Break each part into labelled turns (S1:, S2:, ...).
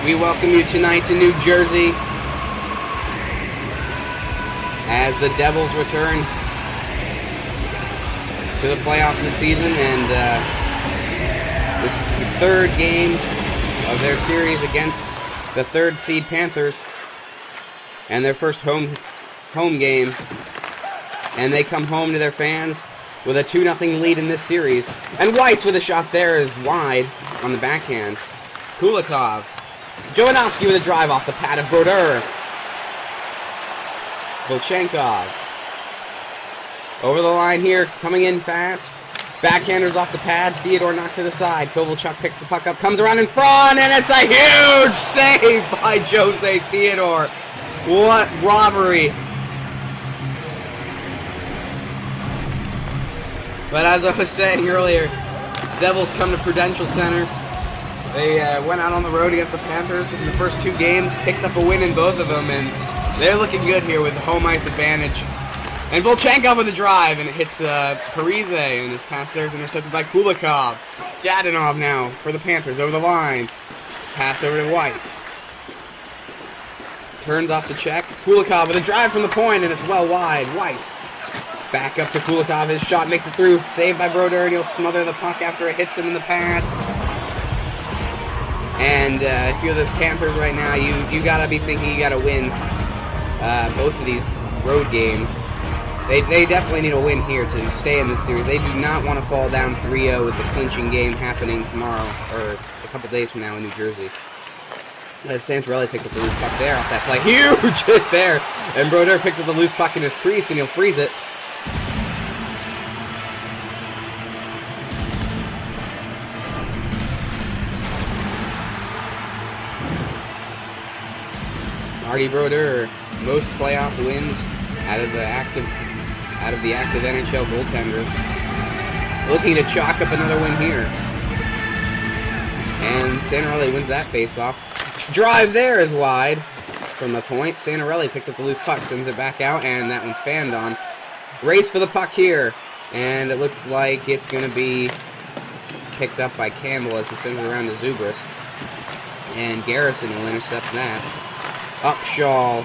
S1: We welcome you tonight to New Jersey as the Devils return to the playoffs this season, and this is the third game of their series against the third seed Panthers, and their first home game, and they come home to their fans with a 2-0 lead in this series. And Weiss with a shot there is wide on the backhand. Kulikov. Jovanovski with a drive off the pad of Brodeur. Volchenkov. Over the line here, coming in fast. Backhanders off the pad. Theodore knocks it aside. Kovalchuk picks the puck up, comes around in front, and it's a huge save by Jose Theodore. What robbery. But as I was saying earlier, Devils come to Prudential Center. They went out on the road against the Panthers in the first 2 games, picked up a win in both of them, and they're looking good here with the home ice advantage. And Volchenkov with a drive, and it hits Parise, and his pass there is intercepted by Kulikov. Dadonov now for the Panthers over the line. Pass over to Weiss. Turns off the check. Kulikov with a drive from the point, and it's well wide. Weiss. Back up to Kulikov. His shot makes it through. Saved by Brodeur, and he'll smother the puck after it hits him in the pad. And if you're the Panthers right now, you gotta be thinking you gotta win both of these road games. They definitely need a win here to stay in this series. They do not want to fall down 3-0 with the clinching game happening tomorrow, or a couple days from now in New Jersey. Santorelli picked up the loose puck there off that play. Huge hit there! And Brodeur picked up the loose puck in his crease, and he'll freeze it. Marty Brodeur, most playoff wins out of the active NHL goaltenders. Looking to chalk up another win here. And Santorelli wins that faceoff. Drive there is wide from the point. Santorelli picked up the loose puck, sends it back out, and that one's fanned on. Race for the puck here, and it looks like it's going to be picked up by Campbell as he sends it around to Zubris. And Garrison will intercept that. Upshaw,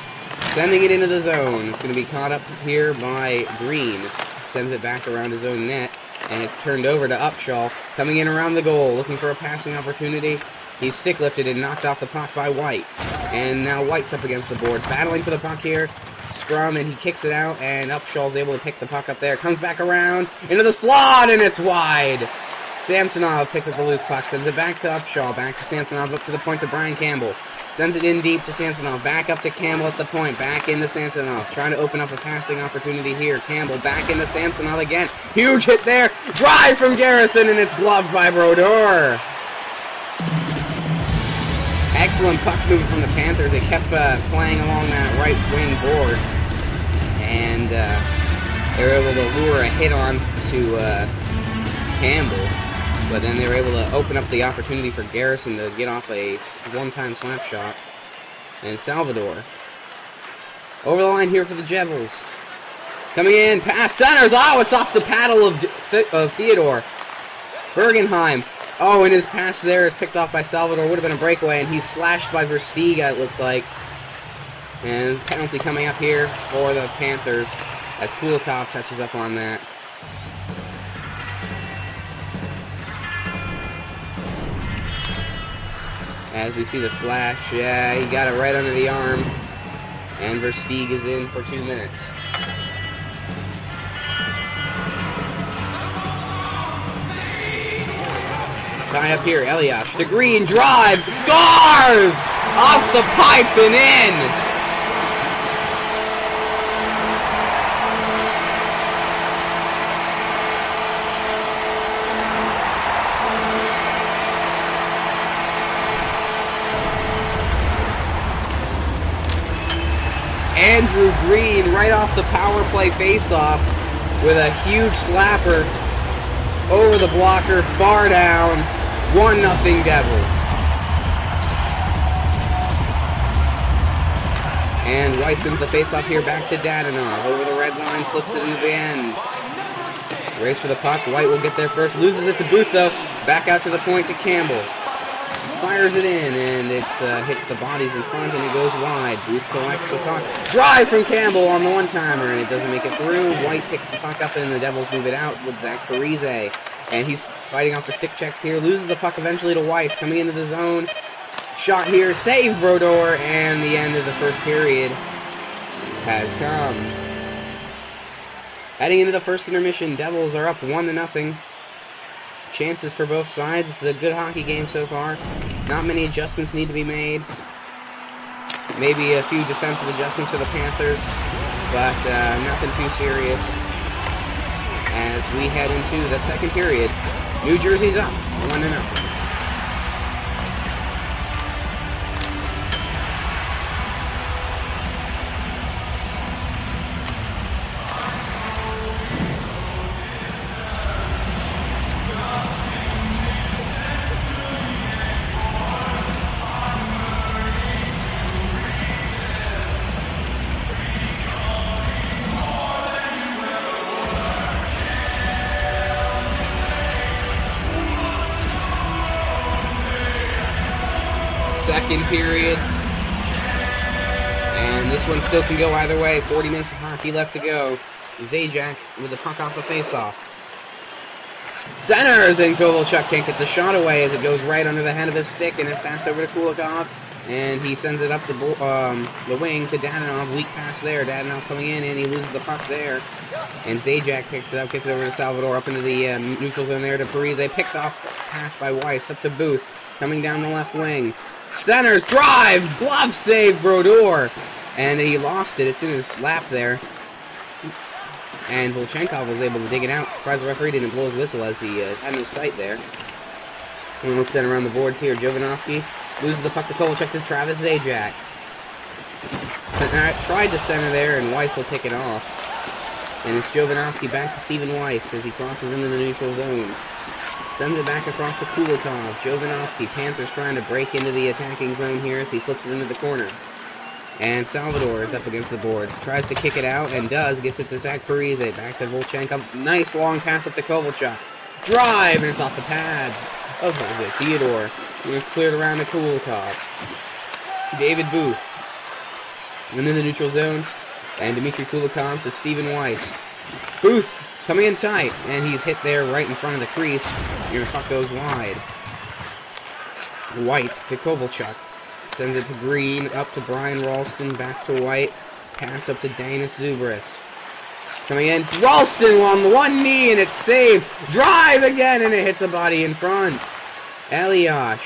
S1: sending it into the zone. It's going to be caught up here by Green. Sends it back around his own net, and it's turned over to Upshaw, coming in around the goal, looking for a passing opportunity. He's stick-lifted and knocked off the puck by White. And now White's up against the boards, battling for the puck here. Scrum, and he kicks it out, and Upshaw's able to pick the puck up there. Comes back around into the slot, and it's wide. Samsonov picks up the loose puck, sends it back to Upshaw, back to Samsonov, up to the point to Brian Campbell. Sends it in deep to Samsonov, back up to Campbell at the point, back into Samsonov, trying to open up a passing opportunity here. Campbell back into Samsonov again. Huge hit there, drive from Garrison, and it's gloved by Brodeur. Excellent puck movement from the Panthers. They kept playing along that right wing board, and they were able to lure a hit on to Campbell. But then they were able to open up the opportunity for Garrison to get off a one-time slap shot. And Salvador. Over the line here for the Devils. Coming in, pass centers. Oh, it's off the paddle of Theodore. Bergenheim. Oh, and his pass there is picked off by Salvador. Would have been a breakaway, and he's slashed by Versteega, it looked like. And penalty coming up here for the Panthers as Kulikov touches up on that. As we see the slash, yeah, he got it right under the arm, and Versteeg is in for 2 minutes. Tie up here, Eliash, the green drive, scores! Off the pipe and in! Andrew Green right off the power play faceoff with a huge slapper over the blocker, far down, 1-0 Devils. And Weiss wins the faceoff here, back to Dadonov, over the red line, flips it into the end. Race for the puck, White will get there first, loses it to Booth though, back out to the point to Campbell. fires it in, and it hits the bodies in front, and it goes wide. Booth collects the puck. Drive from Campbell on the one-timer, and it doesn't make it through. White picks the puck up, and the Devils move it out with Zach Parise. And he's fighting off the stick checks here. Loses the puck eventually to Weiss, coming into the zone. Shot here, save Brodeur, and the end of the first period has come. Heading into the first intermission, Devils are up 1-0. Chances for both sides. This is a good hockey game so far. Not many adjustments need to be made. Maybe a few defensive adjustments for the Panthers, but nothing too serious. As we head into the second period, New Jersey's up 1-0. Second period, and this one still can go either way. 40 minutes of hockey left to go. Zajac with the puck off the face-off. Centers, and Kovalchuk can't get the shot away as it goes right under the head of his stick, and it's passed over to Kulikov, and he sends it up the wing to Dadonov. Weak pass there. Dadonov coming in, and he loses the puck there. And Zajac picks it up, gets it over to Salvador, up into the neutral zone there to Parise. Picked off pass by Weiss, up to Booth, coming down the left wing. Centers, drive, glove save, Brodeur, and he lost it. It's in his lap there, and Volchenkov was able to dig it out. Surprised the referee didn't blow his whistle as he had no sight there. And we'll send around the boards here. Jovanovski loses the puck to Kovalchuk to Travis Zajac. Tried to center there, and Weiss will pick it off. And it's Jovanovski back to Stephen Weiss as he crosses into the neutral zone. Sends it back across to Kulikov. Jovanovski, Panthers trying to break into the attacking zone here as he flips it into the corner. And Salvador is up against the boards. Tries to kick it out, and does. Gets it to Zach Parise. Back to Volchenkov. Nice long pass up to Kovalchuk. Drive, and it's off the pads of Theodore. And it's cleared around to Kulikov. David Booth. Into the neutral zone. And Dmitry Kulikov to Stephen Weiss. Booth coming in tight, and he's hit there right in front of the crease. Your puck goes wide. White to Kovalchuk. Sends it to Green, up to Brian Ralston, back to White. Pass up to Danis Zubris. Coming in, Ralston on one knee, and it's saved. Drive again, and it hits the body in front. Eliash.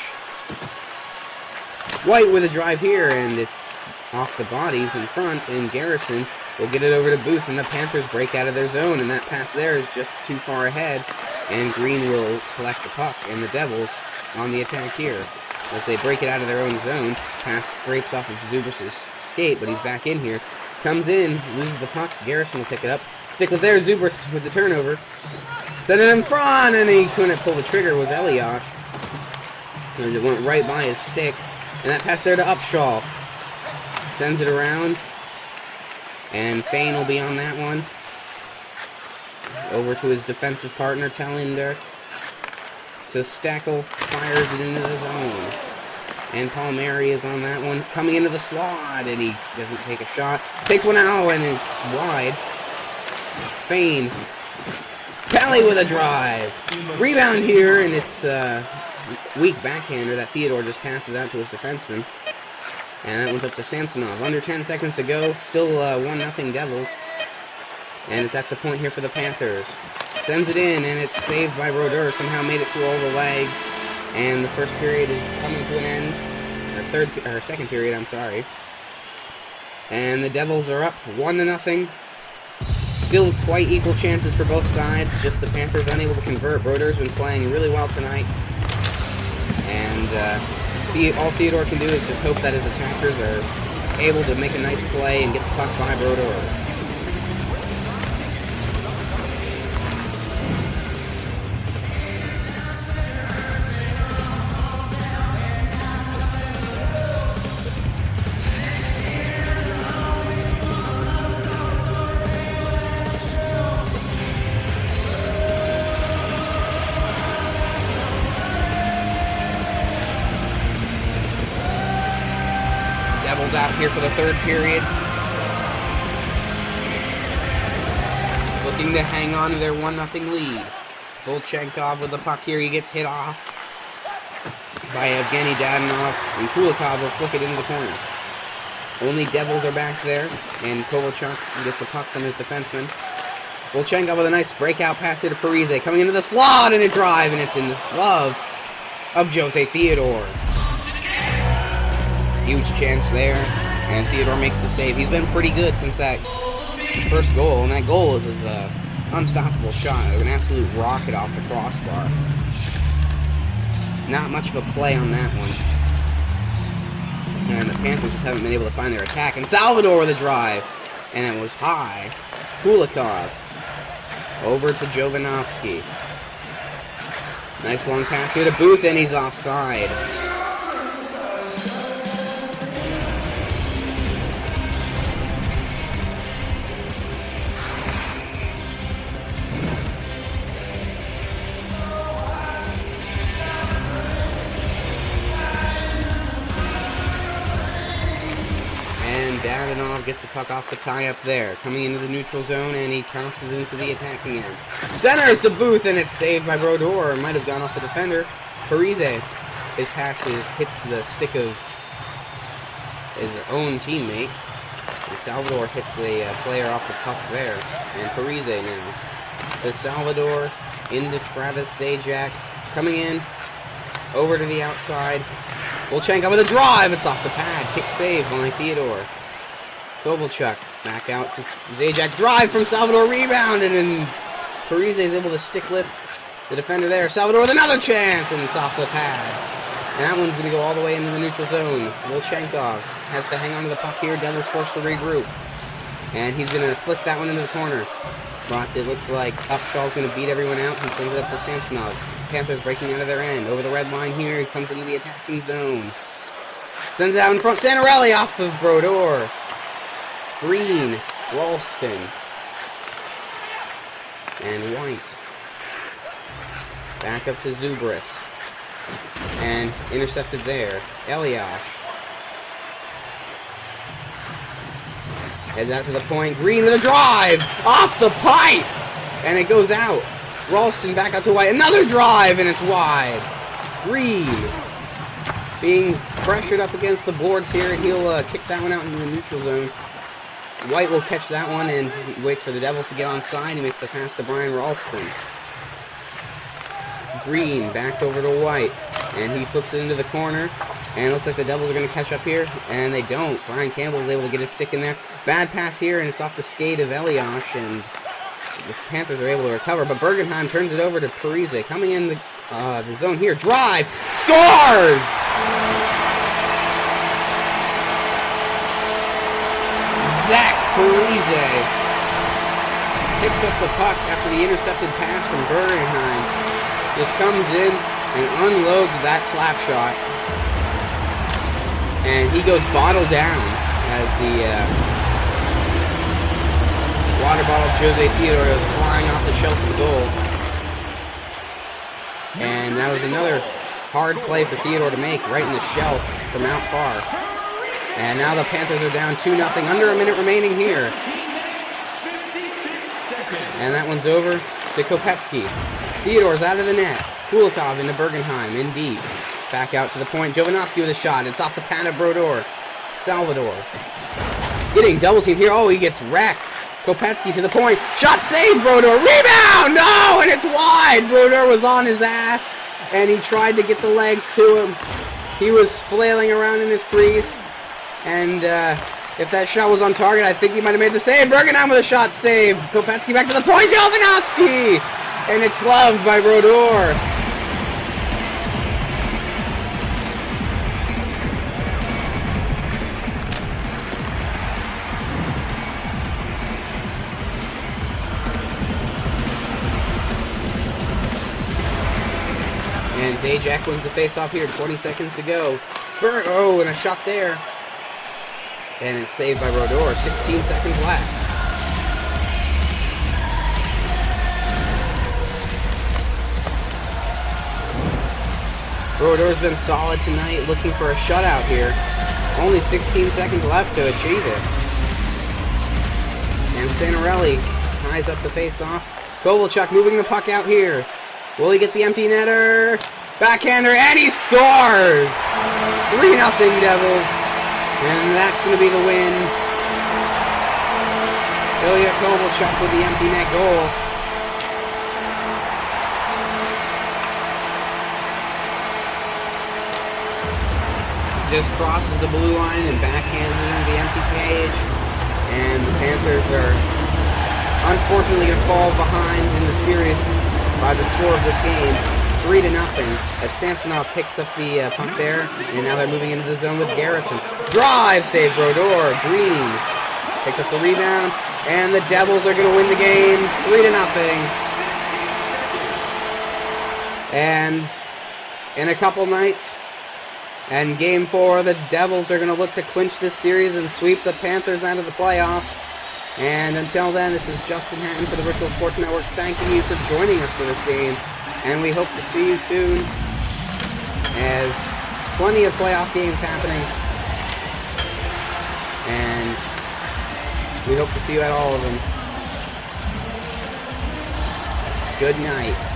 S1: White with a drive here, and it's off the bodies in front, and Garrison will get it over to Booth, and the Panthers break out of their zone, and that pass there is just too far ahead, and Green will collect the puck, and the Devils on the attack here. As they break it out of their own zone, pass scrapes off of Zubris' skate, but he's back in here. Comes in, loses the puck, Garrison will pick it up. Stick with there, Zubris with the turnover. Send it in front, and he couldn't pull the trigger, was Eliash. As it went right by his stick, and that pass there to Upshaw. Sends it around. And Fane will be on that one. Over to his defensive partner, Talinder. So Steckel fires it into the zone. And Palmieri is on that one. Coming into the slot, and he doesn't take a shot. Takes one out, and it's wide. Fane. Pally with a drive. Rebound here, and it's weak backhander that Theodore just passes out to his defenseman. And that one's up to Samsonov. Under 10 seconds to go. Still 1-0 Devils. And it's at the point here for the Panthers. Sends it in, and it's saved by Brodeur. Somehow made it through all the legs. And the first period is coming to an end. Or second period, I'm sorry. And the Devils are up 1-0. Still quite equal chances for both sides. Just the Panthers unable to convert. Brodeur's been playing really well tonight. And all Theodore can do is just hope that his attackers are able to make a nice play and get the puck by Brodeur. out here for the third period. Looking to hang on to their 1-0 lead. Volchenkov with the puck here. He gets hit off by Evgeny Dadonov, and Kulikov will flick it into the corner. Only Devils are back there, and Kovalchuk gets the puck from his defenseman. Volchenkov with a nice breakout pass here to Parise, coming into the slot, and a drive, and it's in the glove of Jose Theodore. Huge chance there, and Theodore makes the save. He's been pretty good since that first goal, and that goal was an unstoppable shot. It was an absolute rocket off the crossbar. Not much of a play on that one. And the Panthers just haven't been able to find their attack. And Salvador with a drive. And it was high. Kulikov. Over to Jovanovski. Nice long pass here to Booth, and he's offside. Dadonov gets the puck off the tie-up there. Coming into the neutral zone, and he crosses into the attacking end. Centers to Booth, and it's saved by Brodeur. Might have gone off the defender. Parise. His pass hits the stick of his own teammate. And Salvador hits a player off the puck there. And Parise now. To Salvador, into Travis Zajac. Coming in. Over to the outside. Volchenkov with a drive. It's off the pad. Kick save by Theodore. Kovalchuk back out to Zajac. Drive from Salvador. Rebound. And then Parise is able to stick lift the defender there. Salvador with another chance. And it's off the pad. And that one's going to go all the way into the neutral zone. Volchenkov has to hang on to the puck here. Devils forced to regroup. And he's going to flick that one into the corner. But it looks like Upshaw's going to beat everyone out. He sends it up to Samsonov. Panthers breaking out of their end. Over the red line here. He comes into the attacking zone. Sends it out in front. Santarelli off of Brodeur. Green. Ralston. And White. Back up to Zubris. And intercepted there. Eliash. Heads out to the point. Green with a drive! Off the pipe! And it goes out. Ralston back out to White. Another drive, and it's wide. Green being pressured up against the boards here, and he'll kick that one out into the neutral zone. White will catch that one, and he waits for the Devils to get onside. He makes the pass to Brian Ralston. Green back over to White, and he flips it into the corner. And it looks like the Devils are going to catch up here, and they don't. Brian Campbell is able to get his stick in there. Bad pass here, and it's off the skate of Eliash, and the Panthers are able to recover. But Bergenheim turns it over to Parise. Coming in the zone here. Drive! Scores! Zach Parise picks up the puck after the intercepted pass from Bergenheim. Just comes in and unloads that slap shot. And he goes bottle down as the water bottle of Jose Theodore goes flying off the shelf of the goal. And that was another hard play for Theodore to make right in the shelf from out far. And now the Panthers are down 2-0, under a minute remaining here. And that one's over to Kopetsky. Theodore's out of the net. Kulikov into Bergenheim, in deep. Back out to the point. Jovanovski with a shot. It's off the pad of Brodeur. Salvador. Getting double teamed here. Oh, he gets wrecked. Kopetsky to the point. Shot saved, Brodeur. Rebound! No! And it's wide! Brodeur was on his ass. And he tried to get the legs to him. He was flailing around in his crease. And if that shot was on target, I think he might have made the save. Bergenheim with a shot saved. Kopetsky back to the point. Jovanovski! And it's gloved by Brodeur. And Zajac wins the face-off here. 20 seconds to go. Oh, and a shot there. And it's saved by Brodeur. 16 seconds left. Brodeur's been solid tonight, looking for a shutout here. Only 16 seconds left to achieve it. And Stanarelli ties up the face-off. Kovalchuk moving the puck out here. Will he get the empty netter? Backhander, and he scores! 3-0 Devils. And that's going to be the win. Ilya Kovalchuk with the empty net goal. Just crosses the blue line and backhands it into the empty cage. And the Panthers are unfortunately going to fall behind in the series by the score of this game, 3-0. As Samsonov picks up the puck there, and now they're moving into the zone with Garrison. Drive save, Brodeur. Green picks up the rebound, and the Devils are going to win the game, 3-0. And in a couple nights, and Game 4, the Devils are going to look to clinch this series and sweep the Panthers out of the playoffs. And until then, this is Justin Hatton for the Virtual Sports Network, thanking you for joining us for this game. And we hope to see you soon, as plenty of playoff games happening. And we hope to see you at all of them. Good night.